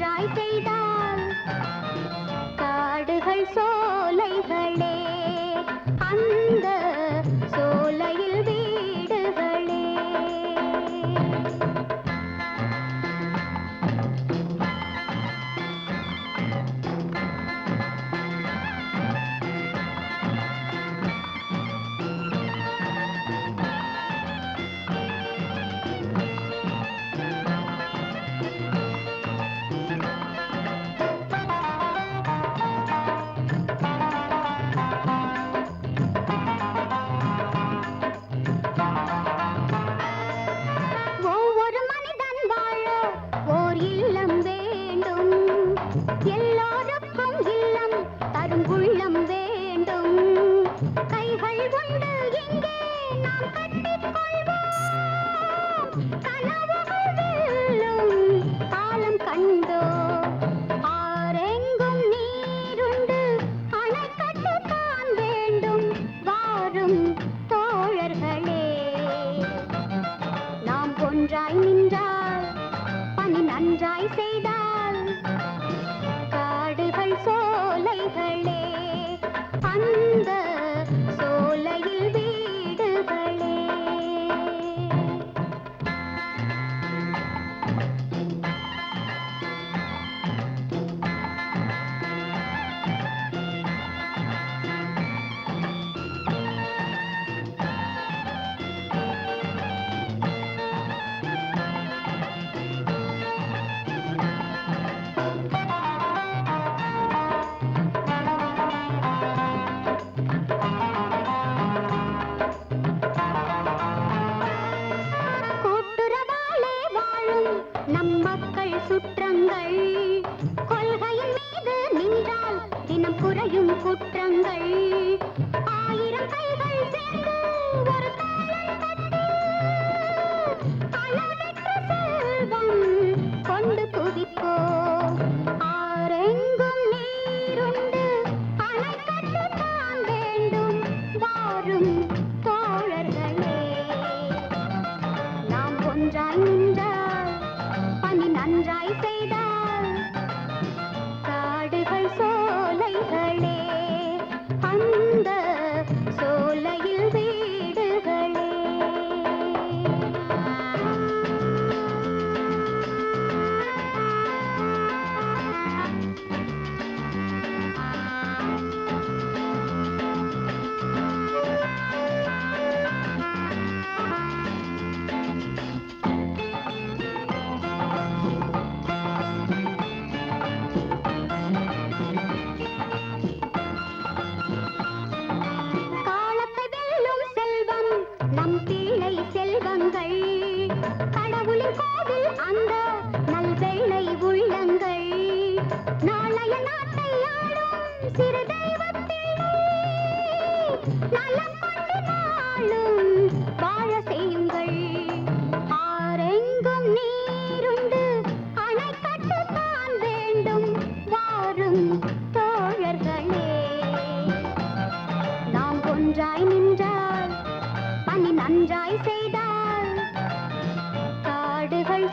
நன்றாய் செய்தால் காடுகள் சோலைகளே, அந்த சோலையில் வீடுகளே. எல்லோருக்கும் இல்லம் தரும் உள்ளம் வேண்டும். கைகள் உண்டு இங்கே நாம் கட்டிக்கொள்வோம். கனவுகள் வெல்லும் காலம் கண்டோ. ஆரெங்கும் நீருண்டு அணை கட்டத்தான் வேண்டும். வாரும் தோழர்களே, நாம் ஒன்றாய் நின்றால் பணி நன்றாய் செய்தால் காடுகள் சோலைகளே, அந்த சோலையில் வீடுகளே. நம் மக்கள் சுற்றங்கள் கொள்கையின் மீது நின்றால் தினம் குறையும் குற்றங்கள். 1000 கைகள் சேர்ந்து ஒரு தாளம் தட்டி அளவற்ற செல்வம் கொண்டு குவிப்போம். ஆரெங்கும் நீருண்டு அணை கட்டத்தான் வேண்டும். வாரும் தோழர்களே, நாம் ஒன்றாய் நின்றால் பணி நன்றாய் செய்தால் காடுகள் சோலைகளே, அந்த சோலையில் வீடுகளே. நம் பிள்ளை செல்வங்கள் கடவுளின் கோவில், அந்த நல்வேளை உள்ளங்கள். நாளைய நாட்டை ஆளும் சிறு தெய்வப்பிள்ளை, நலம் கொண்டு நாளும் வாழ செய்யுங்கள். ஆரெங்கும் நீருண்டு அணை கட்டத்தான் வேண்டும். வாரும் தோழர்களே, நாம் ஒன்றாய் நின்றால் பணி நன்றாய் செய்தால் காடுகள்